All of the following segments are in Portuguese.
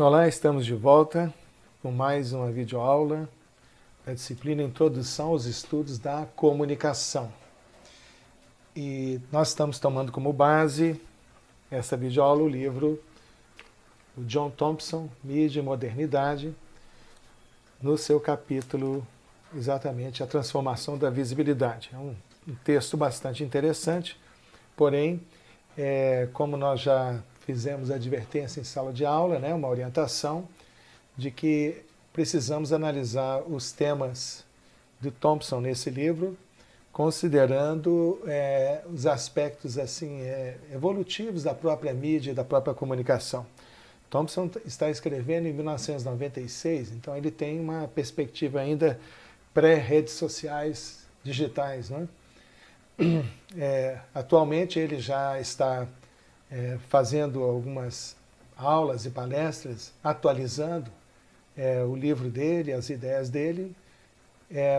Olá, estamos de volta com mais uma videoaula da disciplina Introdução aos Estudos da Comunicação. E nós estamos tomando como base essa videoaula o livro do John Thompson, Mídia e Modernidade, no seu capítulo exatamente A Transformação da Visibilidade. É um texto bastante interessante, porém, como nós já fizemos a advertência em sala de aula, né, uma orientação de que precisamos analisar os temas de Thompson nesse livro, considerando os aspectos assim evolutivos da própria mídia e da própria comunicação. Thompson está escrevendo em 1996, então ele tem uma perspectiva ainda pré-redes sociais digitais, né? Atualmente ele já está fazendo algumas aulas e palestras, atualizando o livro dele, as ideias dele,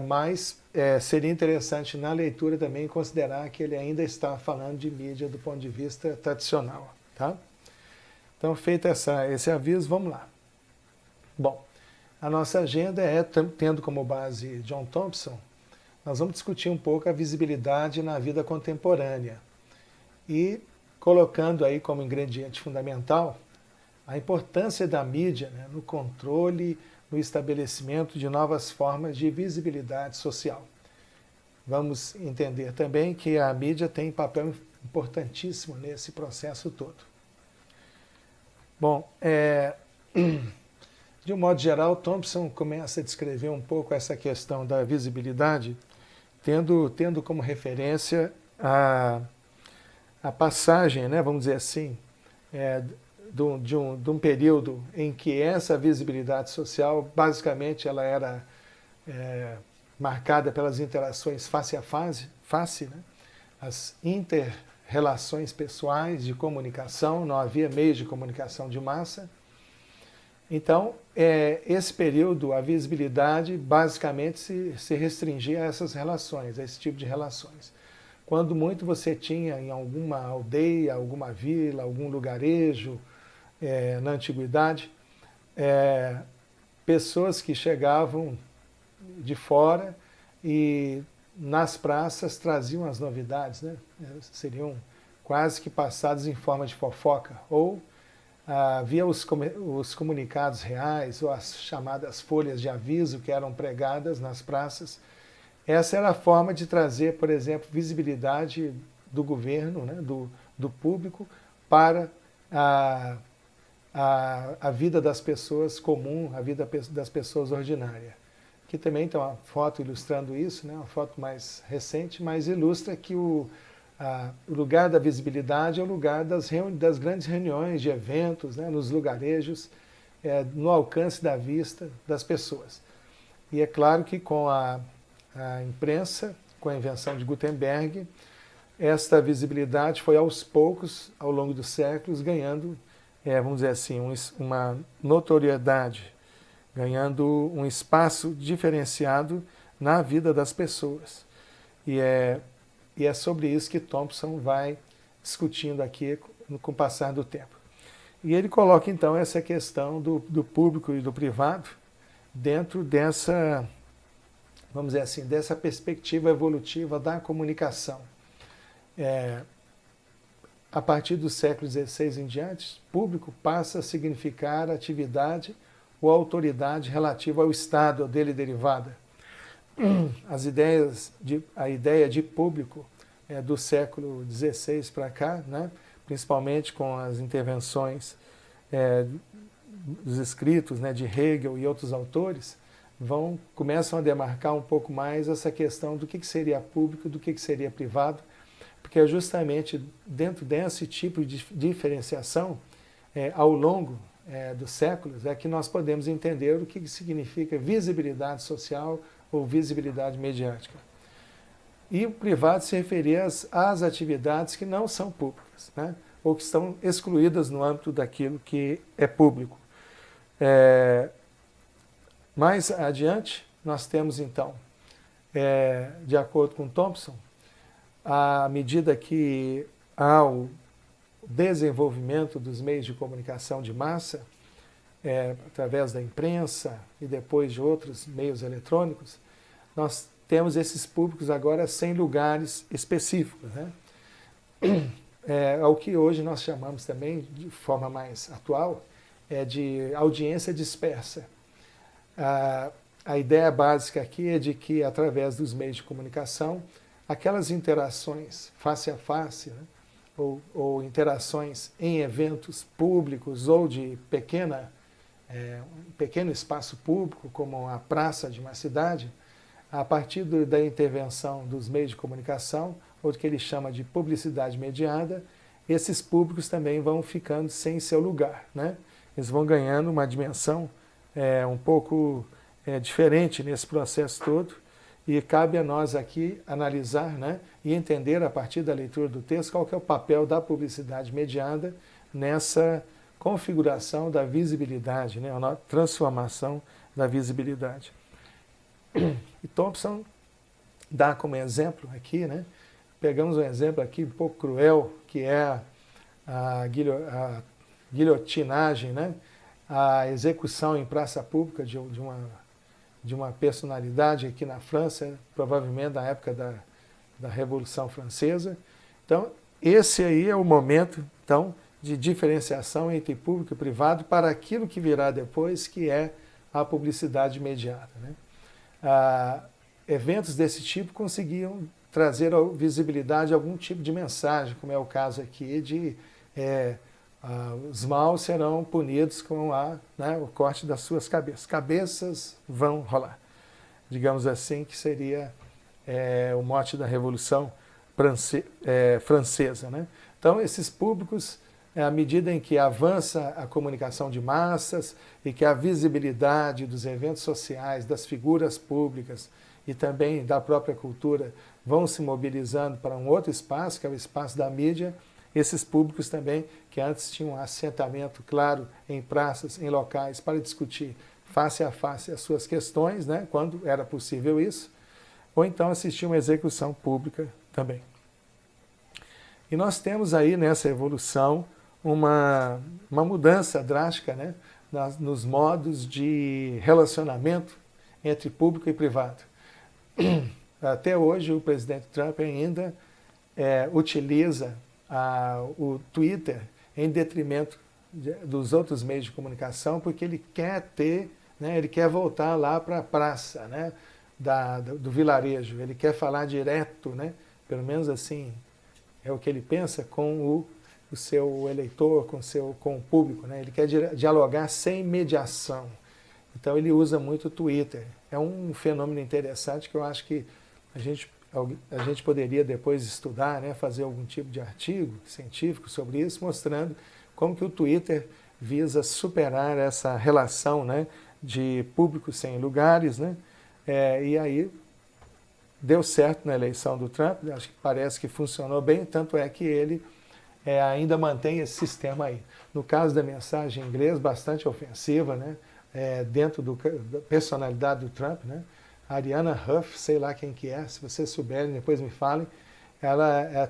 mas seria interessante na leitura também considerar que ele ainda está falando de mídia do ponto de vista tradicional. Tá? Então, feito esse aviso, vamos lá. Bom, a nossa agenda tendo como base John Thompson, nós vamos discutir um pouco a visibilidade na vida contemporânea e colocando aí como ingrediente fundamental a importância da mídia, né, no controle, no estabelecimento de novas formas de visibilidade social. Vamos entender também que a mídia tem papel importantíssimo nesse processo todo. Bom, de um modo geral, Thompson começa a descrever um pouco essa questão da visibilidade, tendo como referência a passagem, né, vamos dizer assim, de um período em que essa visibilidade social, basicamente, ela era marcada pelas interações face a face, né? As inter-relações pessoais de comunicação, não havia meios de comunicação de massa. Então, esse período, a visibilidade, basicamente, se restringia a essas relações, a esse tipo de relações. Quando muito você tinha em alguma aldeia, alguma vila, algum lugarejo, na antiguidade, pessoas que chegavam de fora e nas praças traziam as novidades, né? Seriam quase que passadas em forma de fofoca, ou havia os comunicados reais, ou as chamadas folhas de aviso que eram pregadas nas praças. Essa era a forma de trazer, por exemplo, visibilidade do governo, né, do público, para a vida das pessoas comum, a vida das pessoas ordinárias. Aqui também tem uma foto ilustrando isso, né, uma foto mais recente, mas ilustra que o lugar da visibilidade é o lugar das grandes reuniões, de eventos, né, nos lugarejos, no alcance da vista das pessoas. E é claro que com a imprensa, com a invenção de Gutenberg, esta visibilidade foi aos poucos, ao longo dos séculos, ganhando, vamos dizer assim, uma notoriedade, ganhando um espaço diferenciado na vida das pessoas. E é sobre isso que Thompson vai discutindo aqui com o passar do tempo. E ele coloca, então, essa questão do público e do privado dentro dessa, vamos dizer assim, dessa perspectiva evolutiva da comunicação. A partir do século XVI em diante, público passa a significar atividade ou autoridade relativa ao Estado, ou dele derivada. A ideia de público do século XVI para cá, né, principalmente com as intervenções dos escritos, né, de Hegel e outros autores, começam a demarcar um pouco mais essa questão do que seria público, do que seria privado, porque é justamente dentro desse tipo de diferenciação, ao longo dos séculos, que nós podemos entender o que significa visibilidade social ou visibilidade mediática. E o privado se referia às atividades que não são públicas, né, ou que estão excluídas no âmbito daquilo que é público. Mais adiante, nós temos então, de acordo com Thompson, à medida que há o desenvolvimento dos meios de comunicação de massa, através da imprensa e depois de outros meios eletrônicos, nós temos esses públicos agora sem lugares específicos, né? É o que hoje nós chamamos também, de forma mais atual, de audiência dispersa. A ideia básica aqui é de que, através dos meios de comunicação, aquelas interações face a face, né, ou interações em eventos públicos ou de pequeno espaço público, como a praça de uma cidade, a partir da intervenção dos meios de comunicação, ou do que ele chama de publicidade mediada, esses públicos também vão ficando sem seu lugar, né? Eles vão ganhando uma dimensão um pouco diferente nesse processo todo, e cabe a nós aqui analisar, né, e entender a partir da leitura do texto qual que é o papel da publicidade mediada nessa configuração da visibilidade, né, a transformação da visibilidade. E Thompson dá como exemplo aqui, né, pegamos um exemplo aqui um pouco cruel, que é a guilhotinagem, né, a execução em praça pública de uma personalidade aqui na França, provavelmente na época da Revolução Francesa. Então, esse aí é o momento, então, de diferenciação entre público e privado para aquilo que virá depois, que é a publicidade mediada, né? Eventos desse tipo conseguiam trazer à visibilidade algum tipo de mensagem, como é o caso aqui de os maus serão punidos com o corte das suas cabeças. Cabeças vão rolar. Digamos assim, que seria o mote da Revolução Francesa, né? Então, esses públicos, à medida em que avança a comunicação de massas e que a visibilidade dos eventos sociais, das figuras públicas e também da própria cultura vão se mobilizando para um outro espaço, que é o espaço da mídia, esses públicos também, que antes tinham um assentamento claro em praças, em locais, para discutir face a face as suas questões, né, quando era possível isso, ou então assistir uma execução pública também. E nós temos aí nessa evolução uma mudança drástica, né, nos modos de relacionamento entre público e privado. Até hoje o presidente Trump ainda utiliza o Twitter em detrimento dos outros meios de comunicação, porque ele quer ele quer voltar lá para a praça, né, do vilarejo, ele quer falar direto, né, pelo menos assim é o que ele pensa, com o seu eleitor, com o público, né, ele quer dialogar sem mediação. Então ele usa muito o Twitter. É um fenômeno interessante que eu acho que a gente poderia depois estudar, né, fazer algum tipo de artigo científico sobre isso, mostrando como que o Twitter visa superar essa relação, né, de público sem lugares, né, e aí deu certo na eleição do Trump, acho que parece que funcionou bem, tanto é que ele ainda mantém esse sistema aí. No caso da mensagem em inglês, bastante ofensiva, né, dentro da personalidade do Trump, né, a Ariana Huff, sei lá quem que é, se vocês souberem, depois me falem, ela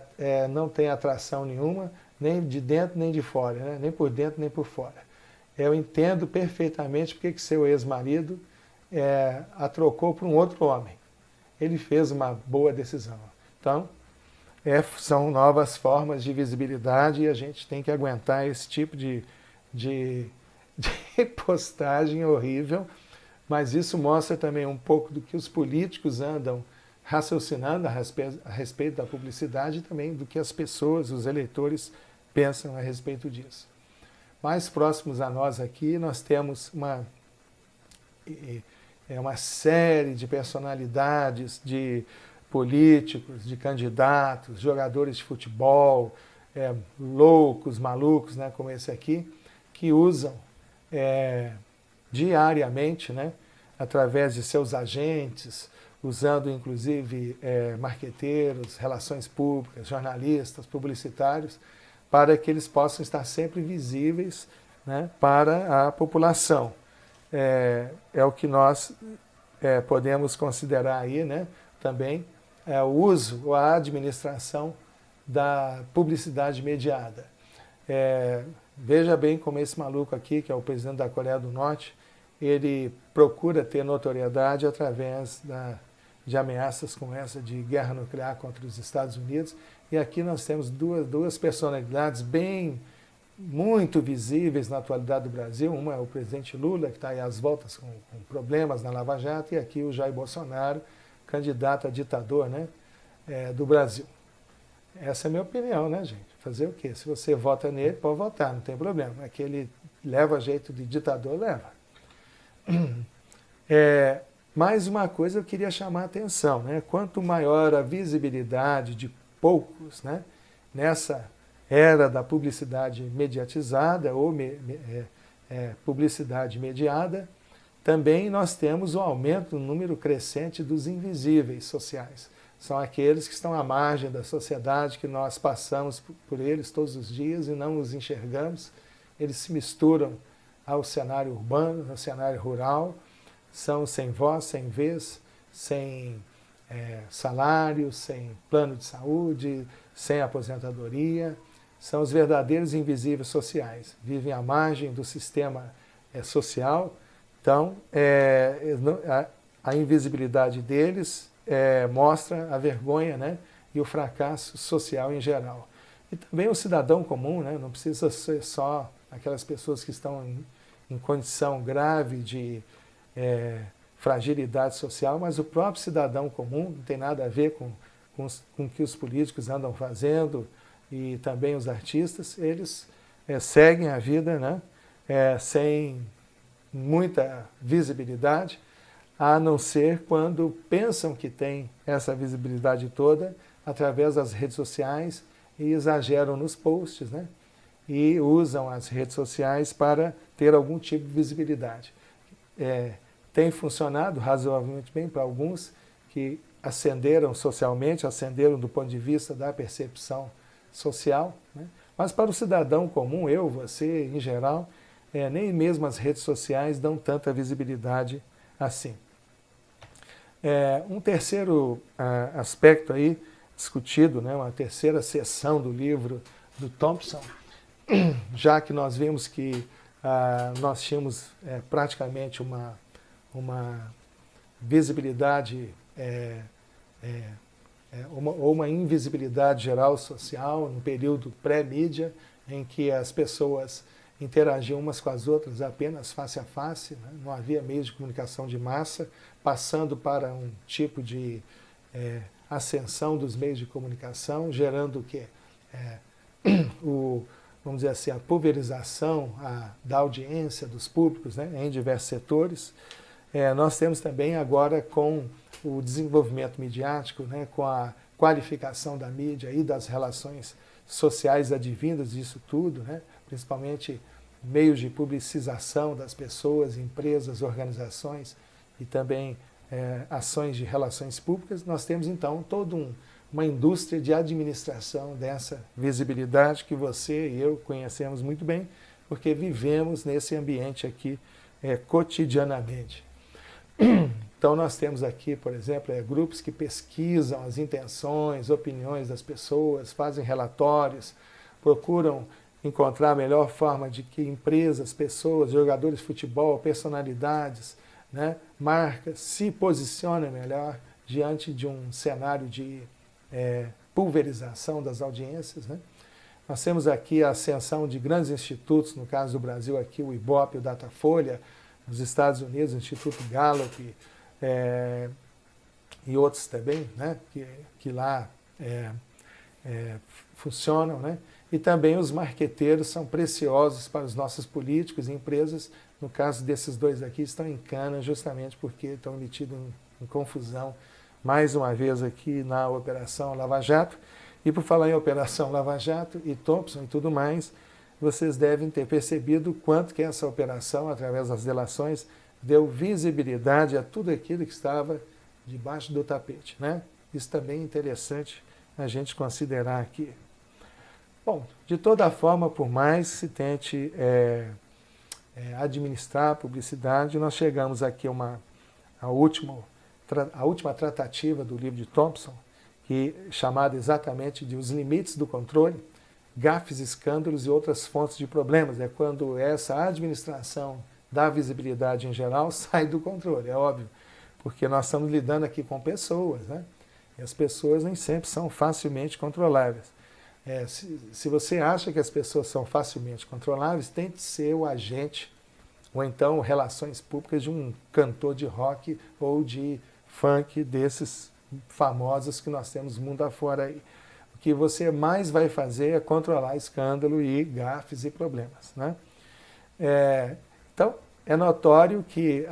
não tem atração nenhuma, nem de dentro nem de fora, né? Nem por dentro nem por fora. Eu entendo perfeitamente porque que seu ex-marido a trocou por um outro homem. Ele fez uma boa decisão. Então, são novas formas de visibilidade e a gente tem que aguentar esse tipo de postagem horrível, mas isso mostra também um pouco do que os políticos andam raciocinando a respeito da publicidade e também do que as pessoas, os eleitores, pensam a respeito disso. Mais próximos a nós aqui, nós temos uma série de personalidades, de políticos, de candidatos, jogadores de futebol, loucos, malucos, né, como esse aqui, que usam diariamente, né, através de seus agentes, usando inclusive marqueteiros, relações públicas, jornalistas, publicitários, para que eles possam estar sempre visíveis, né, para a população. É o que nós podemos considerar aí, né, também o uso ou a administração da publicidade mediada. Veja bem como esse maluco aqui, que é o presidente da Coreia do Norte, ele procura ter notoriedade através de ameaças como essa de guerra nuclear contra os Estados Unidos. E aqui nós temos duas personalidades muito visíveis na atualidade do Brasil. Uma é o presidente Lula, que está aí às voltas com problemas na Lava Jato, e aqui o Jair Bolsonaro, candidato a ditador, né, do Brasil. Essa é a minha opinião, né, gente? Fazer o quê? Se você vota nele, pode votar, não tem problema. É que ele leva jeito de ditador, leva. Mais uma coisa eu queria chamar a atenção, né? Quanto maior a visibilidade de poucos, né, nessa era da publicidade mediatizada ou publicidade mediada, também nós temos o aumento no número crescente dos invisíveis sociais. São aqueles que estão à margem da sociedade, que nós passamos por eles todos os dias e não os enxergamos. Eles se misturam ao cenário urbano, ao cenário rural, são sem voz, sem vez, sem salário, sem plano de saúde, sem aposentadoria. São os verdadeiros invisíveis sociais, vivem à margem do sistema social. Então, a invisibilidade deles mostra a vergonha, né, e o fracasso social em geral. E também o cidadão comum, né, não precisa ser só aquelas pessoas que estão em condição grave de fragilidade social, mas o próprio cidadão comum, não tem nada a ver com o que os políticos andam fazendo, e também os artistas, eles seguem a vida, né, sem muita visibilidade, a não ser quando pensam que tem essa visibilidade toda através das redes sociais e exageram nos posts, né, e usam as redes sociais para ter algum tipo de visibilidade. Tem funcionado razoavelmente bem para alguns que ascenderam socialmente, ascenderam do ponto de vista da percepção social, né? Mas para o cidadão comum, eu, você, em geral, nem mesmo as redes sociais dão tanta visibilidade assim. Um terceiro aspecto aí discutido, né, uma terceira seção do livro do Thompson, já que nós vimos que nós tínhamos praticamente uma visibilidade ou uma invisibilidade geral social no período pré-mídia, em que as pessoas interagiam umas com as outras apenas face a face, né? Não havia meios de comunicação de massa, passando para um tipo de ascensão dos meios de comunicação, gerando o quê? Vamos dizer assim, a pulverização da audiência, dos públicos, né, em diversos setores. Nós temos também agora, com o desenvolvimento midiático, né, com a qualificação da mídia e das relações sociais advindas disso tudo, né, principalmente meios de publicização das pessoas, empresas, organizações e também ações de relações públicas, nós temos então toda uma indústria de administração dessa visibilidade que você e eu conhecemos muito bem, porque vivemos nesse ambiente aqui cotidianamente. Então nós temos aqui, por exemplo, grupos que pesquisam as intenções, opiniões das pessoas, fazem relatórios, procuram encontrar a melhor forma de que empresas, pessoas, jogadores de futebol, personalidades, né, marcas se posicionem melhor diante de um cenário de pulverização das audiências, né? Nós temos aqui a ascensão de grandes institutos, no caso do Brasil aqui o IBOP, o Datafolha, nos Estados Unidos o Instituto Gallup e outros também, né, que lá funcionam, né? E também os marqueteiros são preciosos para os nossos políticos e empresas. No caso desses dois aqui, estão em cana justamente porque estão metidos em confusão, mais uma vez aqui na Operação Lava Jato. E por falar em Operação Lava Jato e Thompson e tudo mais, vocês devem ter percebido quanto que essa operação, através das delações, deu visibilidade a tudo aquilo que estava debaixo do tapete, né? Isso também é interessante a gente considerar aqui. Bom, de toda forma, por mais que se tente administrar a publicidade, nós chegamos aqui a última tratativa do livro de Thompson, chamada exatamente de Os Limites do Controle. gafes, escândalos e outras fontes de problemas. É quando essa administração da visibilidade em geral sai do controle, é óbvio, porque nós estamos lidando aqui com pessoas, né? E as pessoas nem sempre são facilmente controláveis. Se você acha que as pessoas são facilmente controláveis, tente ser o agente, ou então relações públicas de um cantor de rock ou de funk desses famosos que nós temos mundo afora aí. O que você mais vai fazer é controlar escândalo e gafes e problemas, né? Então, é notório que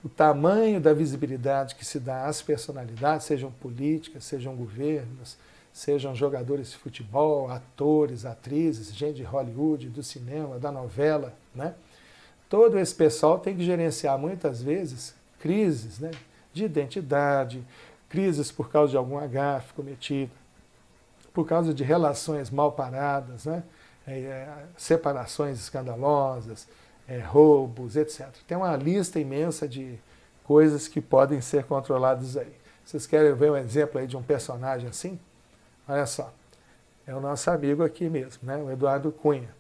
o tamanho da visibilidade que se dá às personalidades, sejam políticas, sejam governos, sejam jogadores de futebol, atores, atrizes, gente de Hollywood, do cinema, da novela, né? Todo esse pessoal tem que gerenciar muitas vezes crises, né, de identidade, crises por causa de algum gafe cometido, por causa de relações mal paradas, né, separações escandalosas, roubos, etc. Tem uma lista imensa de coisas que podem ser controladas aí. Vocês querem ver um exemplo aí de um personagem assim? Olha só, é o nosso amigo aqui mesmo, né, o Eduardo Cunha.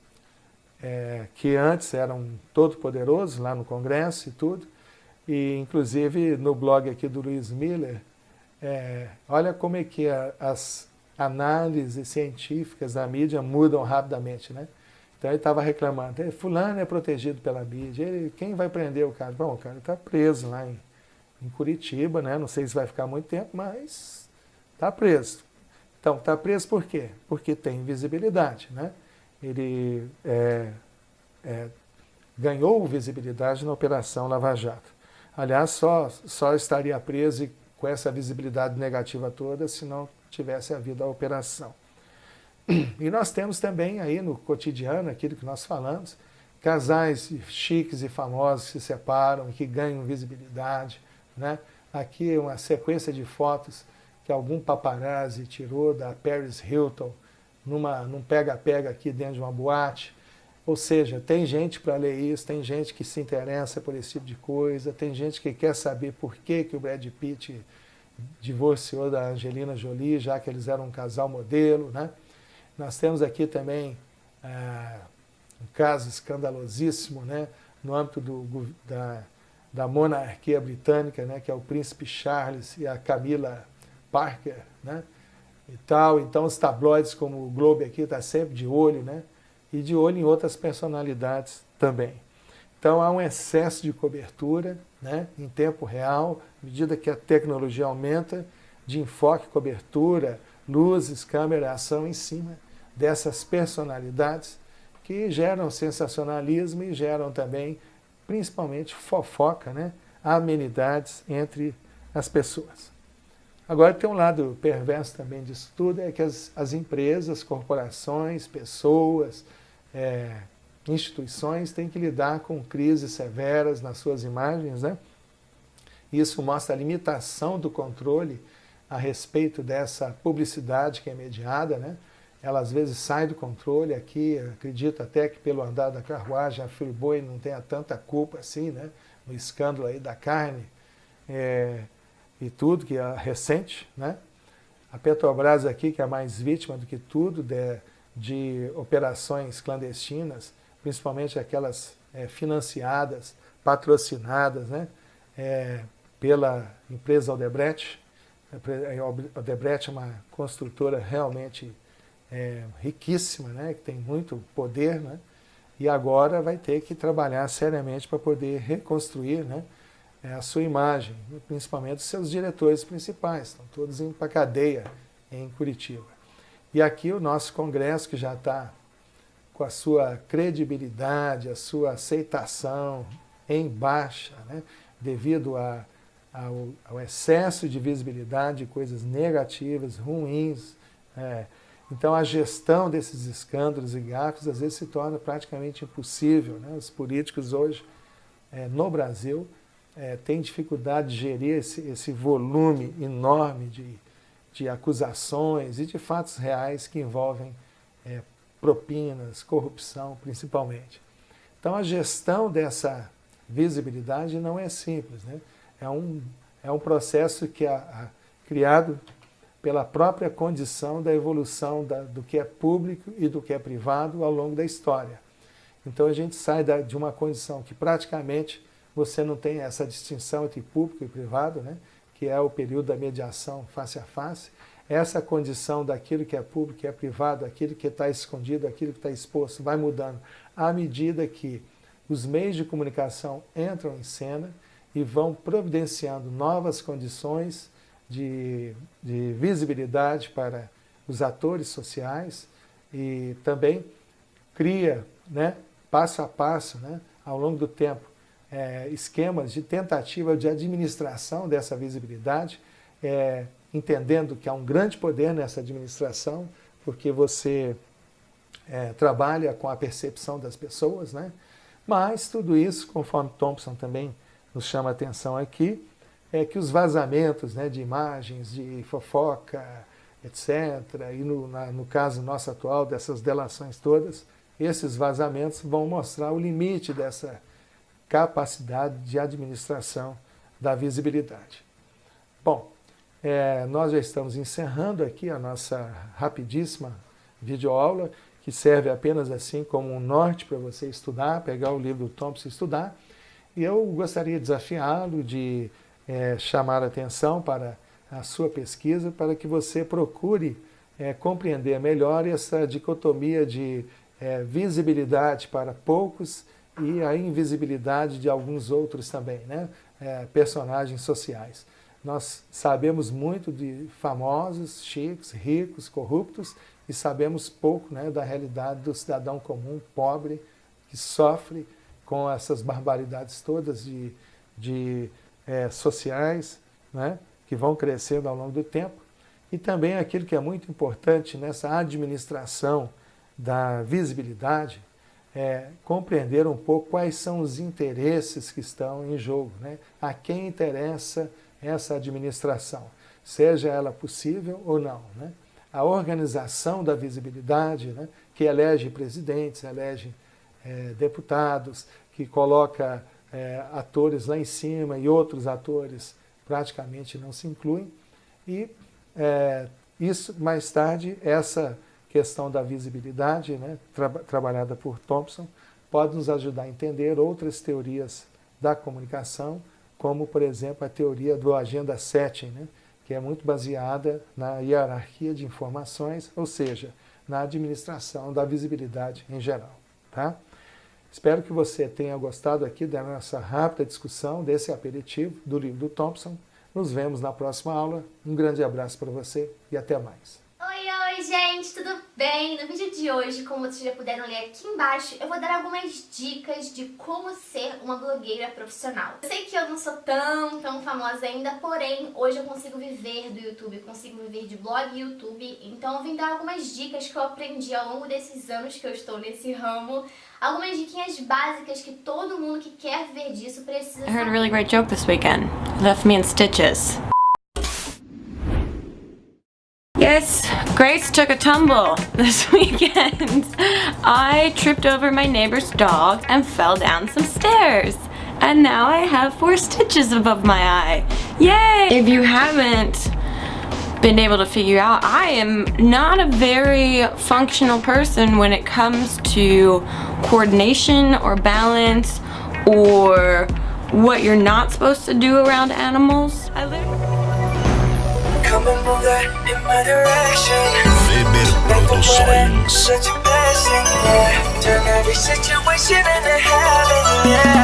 Que antes era um todo-poderoso lá no Congresso e tudo, e inclusive no blog aqui do Luiz Miller, olha como é que as análises científicas da mídia mudam rapidamente, né? Então ele estava reclamando, fulano é protegido pela mídia, quem vai prender o cara? Bom, o cara está preso lá em Curitiba, né? Não sei se vai ficar muito tempo, mas está preso. Então, está preso por quê? Porque tem visibilidade, né? Ele ganhou visibilidade na Operação Lava Jato. Aliás, só estaria preso com essa visibilidade negativa toda se não tivesse havido a operação. E nós temos também aí no cotidiano, aquilo que nós falamos, casais chiques e famosos que se separam e que ganham visibilidade, né? Aqui uma sequência de fotos que algum paparazzi tirou da Paris Hilton num pega-pega aqui dentro de uma boate. Ou seja, tem gente para ler isso, tem gente que se interessa por esse tipo de coisa, tem gente que quer saber por que o Brad Pitt divorciou da Angelina Jolie, já que eles eram um casal modelo, né? Nós temos aqui também um caso escandalosíssimo, né, no âmbito da monarquia britânica, né, que é o príncipe Charles e a Camilla Parker, né, e tal. Então os tabloides como o Globo aqui está sempre de olho, né, e de olho em outras personalidades também. Então há um excesso de cobertura, né, em tempo real, à medida que a tecnologia aumenta, de enfoque, cobertura, luzes, câmera, ação em cima dessas personalidades que geram sensacionalismo e geram também, principalmente, fofoca, né, amenidades entre as pessoas. Agora tem um lado perverso também disso tudo, é que as empresas, corporações, pessoas, instituições têm que lidar com crises severas nas suas imagens, né? Isso mostra a limitação do controle a respeito dessa publicidade que é mediada, né? Ela às vezes sai do controle aqui, acredito até que pelo andar da carruagem a Friboi não tenha tanta culpa assim, né? No escândalo aí da carne e tudo, que é recente, né? A Petrobras aqui, que é a mais vítima do que tudo de operações clandestinas, principalmente aquelas financiadas, patrocinadas, né? Pela empresa Odebrecht. A Odebrecht é uma construtora realmente riquíssima, né, que tem muito poder, né, e agora vai ter que trabalhar seriamente para poder reconstruir, né, a sua imagem, principalmente os seus diretores principais, estão todos indo para a cadeia em Curitiba. E aqui o nosso Congresso, que já está com a sua credibilidade, a sua aceitação em baixa, né, devido ao excesso de visibilidade de coisas negativas, ruins. Então a gestão desses escândalos e gafes às vezes se torna praticamente impossível, né? Os políticos hoje, no Brasil, têm dificuldade de gerir esse volume enorme de acusações e de fatos reais que envolvem propinas, corrupção principalmente. Então a gestão dessa visibilidade não é simples, né? É um processo que criado pela própria condição da evolução do que é público e do que é privado ao longo da história. Então a gente sai de uma condição que praticamente você não tem essa distinção entre público e privado, né? Que é o período da mediação face a face. Essa condição daquilo que é público, que é privado, aquilo que está escondido, aquilo que está exposto, vai mudando à medida que os meios de comunicação entram em cena e vão providenciando novas condições de visibilidade para os atores sociais e também cria, né, passo a passo, né, ao longo do tempo, esquemas de tentativa de administração dessa visibilidade, entendendo que há um grande poder nessa administração, porque você trabalha com a percepção das pessoas, né? Mas tudo isso, conforme Thompson também nos chama a atenção aqui, é que os vazamentos, né, de imagens, de fofoca, etc., e no caso nosso atual, dessas delações todas, esses vazamentos vão mostrar o limite dessa capacidade de administração da visibilidade. Bom, nós já estamos encerrando aqui a nossa rapidíssima videoaula, que serve apenas assim como um norte para você estudar, pegar o livro do Thompson e estudar. E eu gostaria de desafiá-lo, de chamar a atenção para a sua pesquisa, para que você procure compreender melhor essa dicotomia de visibilidade para poucos e a invisibilidade de alguns outros também, né? Personagens sociais. Nós sabemos muito de famosos, chiques, ricos, corruptos, e sabemos pouco, né, da realidade do cidadão comum, pobre, que sofre com essas barbaridades todas sociais, né, que vão crescendo ao longo do tempo. E também aquilo que é muito importante nessa administração da visibilidade, compreender um pouco quais são os interesses que estão em jogo, né? A quem interessa essa administração, seja ela possível ou não, né? A organização da visibilidade, né, que elege presidentes, elege deputados, que coloca atores lá em cima e outros atores praticamente não se incluem. E isso, mais tarde, essa questão da visibilidade, né, trabalhada por Thompson, pode nos ajudar a entender outras teorias da comunicação, como, por exemplo, a teoria do Agenda Setting, né, que é muito baseada na hierarquia de informações, ou seja, na administração da visibilidade em geral. Tá? Espero que você tenha gostado aqui da nossa rápida discussão desse aperitivo do livro do Thompson. Nos vemos na próxima aula. Um grande abraço para você e até mais. Oi, gente, tudo bem? No vídeo de hoje, como vocês já puderam ler aqui embaixo, eu vou dar algumas dicas de como ser uma blogueira profissional. Eu sei que eu não sou tão famosa ainda, porém, hoje eu consigo viver do YouTube, consigo viver de blog e YouTube, então eu vim dar algumas dicas que eu aprendi ao longo desses anos que eu estou nesse ramo, algumas diquinhas básicas que todo mundo que quer viver disso precisa saber. I heard a really great joke this weekend. It left me in stitches. Yes, Grace took a tumble this weekend. I tripped over my neighbor's dog and fell down some stairs. And now I have 4 stitches above my eye. Yay! If you haven't been able to figure out, I am not a very functional person when it comes to coordination or balance or what you're not supposed to do around animals. Come and move that in my direction. Weber Produções. Such a blessing, yeah. Turn every situation into heaven, yeah.